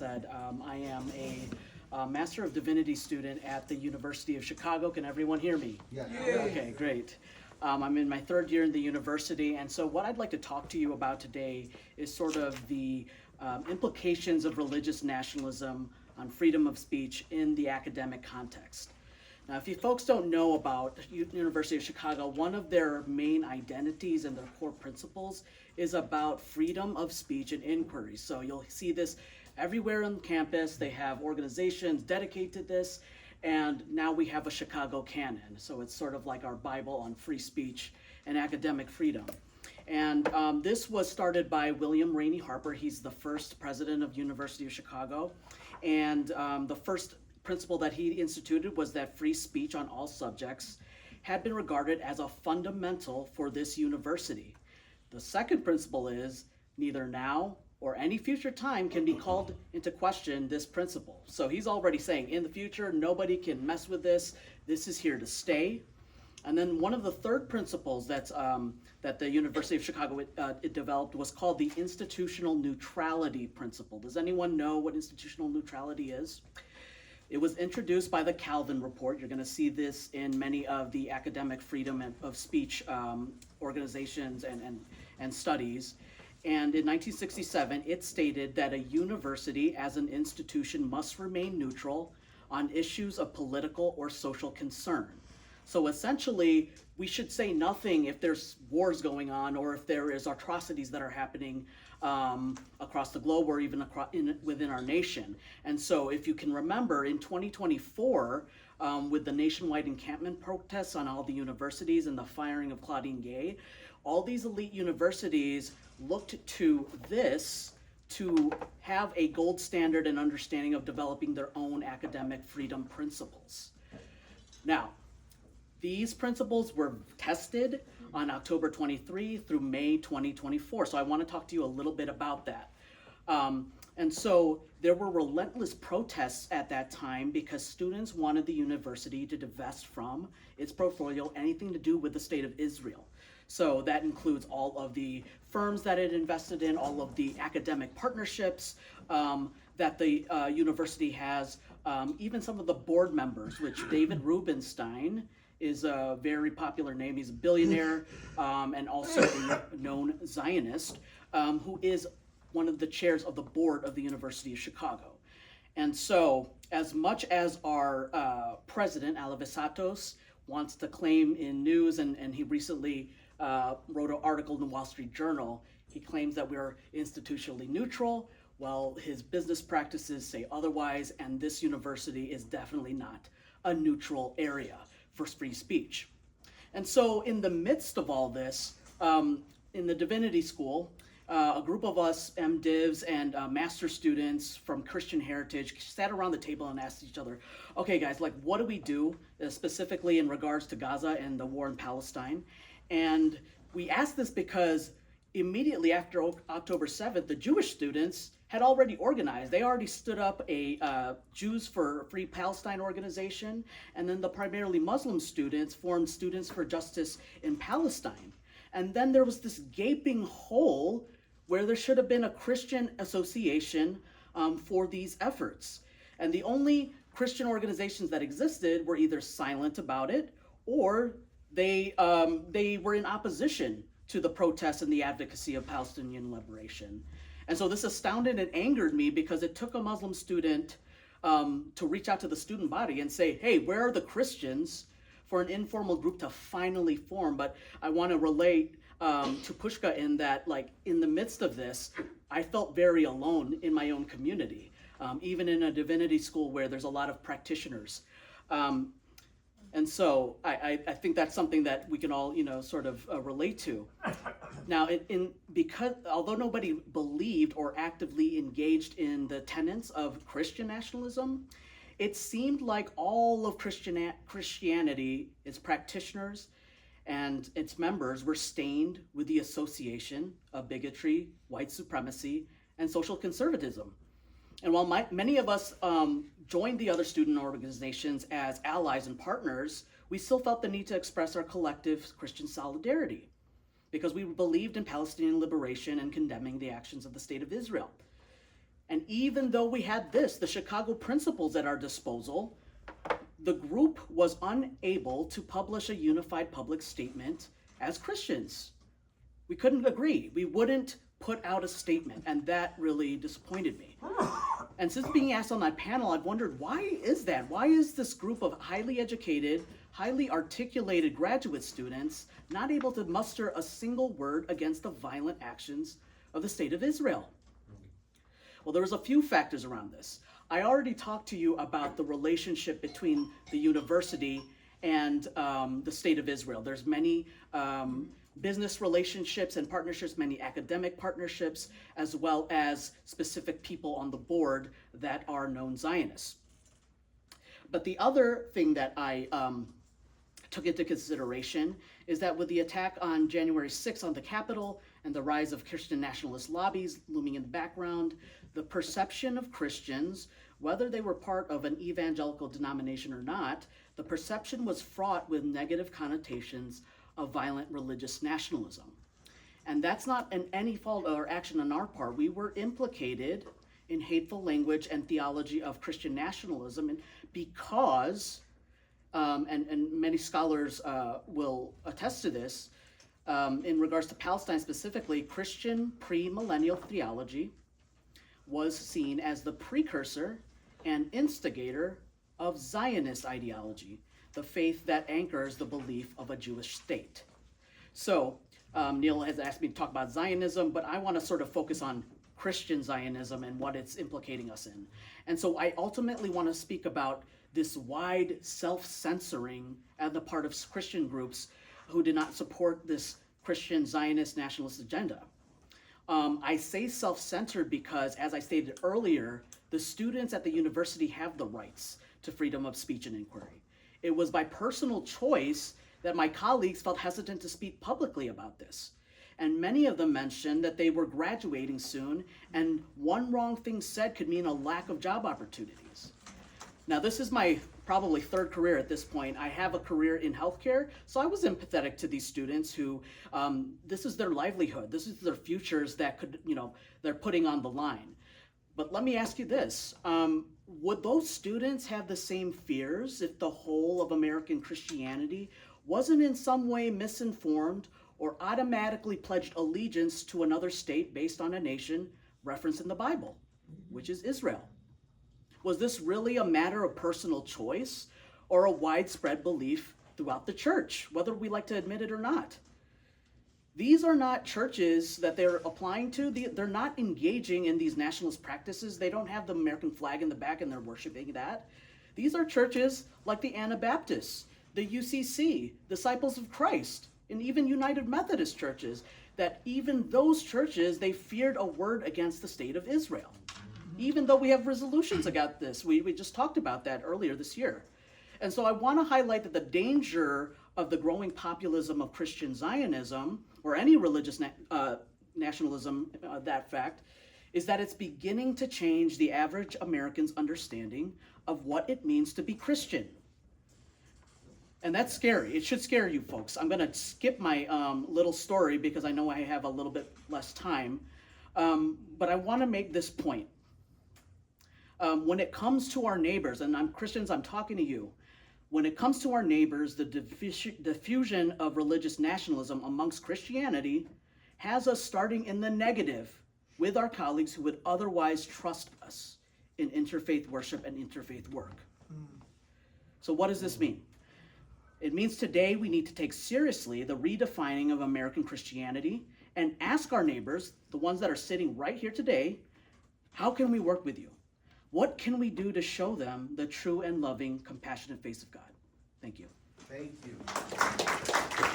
I am a Master of Divinity student at the University of Chicago. Can everyone hear me? Yeah. Okay, great. I'm in my third year in the university, and so what I'd like to talk to you about today is sort of the implications of religious nationalism on freedom of speech in the academic context. Now, if you folks don't know about University of Chicago, one of their main identities and their core principles is about freedom of speech and inquiry. So you'll see this everywhere on campus. They have organizations dedicated to this, and now we have a Chicago canon. So it's sort of like our Bible on free speech and academic freedom. And this was started by William Rainey Harper. He's the first president of University of Chicago. And the first principle that he instituted was that free speech on all subjects had been regarded as a fundamental for this university. The second principle is neither now or any future time can be called into question this principle. So he's already saying in the future, nobody can mess with this. This is here to stay. And then one of the third principles that the University of Chicago it developed was called the institutional neutrality principle. Does anyone know what institutional neutrality is? It was introduced by the Calvin Report. You're going to see this in many of the academic freedom of speech organizations and studies. And in 1967, it stated that a university as an institution must remain neutral on issues of political or social concern. So essentially, we should say nothing if there's wars going on or if there is atrocities that are happening across the globe or even within our nation. And so if you can remember, in 2024, with the nationwide encampment protests on all the universities and the firing of Claudine Gay, all these elite universities looked to this to have a gold standard and understanding of developing their own academic freedom principles. Now, these principles were tested on October 23 through May 2024. So I want to talk to you a little bit about that. And so there were relentless protests at that time because students wanted the university to divest from its portfolio anything to do with the state of Israel. So that includes all of the firms that it invested in, all of the academic partnerships that the university has, even some of the board members, which David Rubenstein is a very popular name. He's a billionaire and also a known Zionist who is one of the chairs of the board of the University of Chicago. And so as much as our president, Alivisatos, wants to claim in news, and he recently wrote an article in the Wall Street Journal, he claims that we're institutionally neutral. Well, his business practices say otherwise, and this university is definitely not a neutral area for free speech. And so in the midst of all this, in the Divinity School, a group of us MDivs and master students from Christian Heritage sat around the table and asked each other, okay guys, like what do we do specifically in regards to Gaza and the war in Palestine? And we asked this because immediately after October 7th, the Jewish students had already organized. They already stood up a Jews for Free Palestine organization, and then the primarily Muslim students formed Students for Justice in Palestine. And then there was this gaping hole where there should have been a Christian association for these efforts. And the only Christian organizations that existed were either silent about it or they were in opposition to the protests and the advocacy of Palestinian liberation. And so this astounded and angered me because it took a Muslim student to reach out to the student body and say, hey, where are the Christians for an informal group to finally form? But I want to relate to Pushka in that, like, in the midst of this, I felt very alone in my own community, even in a divinity school where there's a lot of practitioners. And so I think that's something that we can all, sort of relate to. Now, because although nobody believed or actively engaged in the tenets of Christian nationalism, it seemed like all of Christianity, its practitioners and its members were stained with the association of bigotry, white supremacy, and social conservatism. And while many of us joined the other student organizations as allies and partners, we still felt the need to express our collective Christian solidarity because we believed in Palestinian liberation and condemning the actions of the state of Israel. And even though we had the Chicago Principles at our disposal, the group was unable to publish a unified public statement as Christians. We couldn't agree. We wouldn't put out a statement, and that really disappointed me. And since being asked on that panel, I've wondered, why is that? Why is this group of highly educated, highly articulated graduate students not able to muster a single word against the violent actions of the state of Israel? Well, there was a few factors around this. I already talked to you about the relationship between the university and the state of Israel. There's many business relationships and partnerships, many academic partnerships, as well as specific people on the board that are known Zionists. But the other thing that I took into consideration is that with the attack on January 6th on the Capitol and the rise of Christian nationalist lobbies looming in the background, the perception of Christians, whether they were part of an evangelical denomination or not, the perception was fraught with negative connotations of violent religious nationalism. And that's not any fault or action on our part. We were implicated in hateful language and theology of Christian nationalism, and because, and many scholars will attest to this, in regards to Palestine specifically, Christian premillennial theology was seen as the precursor and instigator of Zionist ideology, the faith that anchors the belief of a Jewish state. So Neil has asked me to talk about Zionism, but I want to sort of focus on Christian Zionism and what it's implicating us in. And so I ultimately want to speak about this wide self-censoring on the part of Christian groups who did not support this Christian Zionist nationalist agenda. I say self-censored because, as I stated earlier, the students at the university have the rights to freedom of speech and inquiry. It was by personal choice that my colleagues felt hesitant to speak publicly about this. And many of them mentioned that they were graduating soon, and one wrong thing said could mean a lack of job opportunities. Now, this is my probably third career at this point. I have a career in healthcare, so I was empathetic to these students who, this is their livelihood, this is their futures that could, they're putting on the line. But let me ask you this, would those students have the same fears if the whole of American Christianity wasn't in some way misinformed or automatically pledged allegiance to another state based on a nation referenced in the Bible, which is Israel? Was this really a matter of personal choice or a widespread belief throughout the church, whether we like to admit it or not? These are not churches that they're applying to. They're not engaging in these nationalist practices. They don't have the American flag in the back and they're worshiping that. These are churches like the Anabaptists, the UCC, Disciples of Christ, and even United Methodist churches, that even those churches, they feared a word against the state of Israel. Even though we have resolutions about this, we just talked about that earlier this year. And so I want to highlight that the danger of the growing populism of Christian Zionism, or any religious nationalism, that fact, is that it's beginning to change the average American's understanding of what it means to be Christian. And that's scary. It should scare you folks. I'm going to skip my little story because I know I have a little bit less time. But I want to make this point. When it comes to our neighbors, and Christians, I'm talking to you. When it comes to our neighbors, the diffusion of religious nationalism amongst Christianity has us starting in the negative with our colleagues who would otherwise trust us in interfaith worship and interfaith work. So what does this mean? It means today we need to take seriously the redefining of American Christianity and ask our neighbors, the ones that are sitting right here today, how can we work with you? What can we do to show them the true and loving, compassionate face of God? Thank you. Thank you.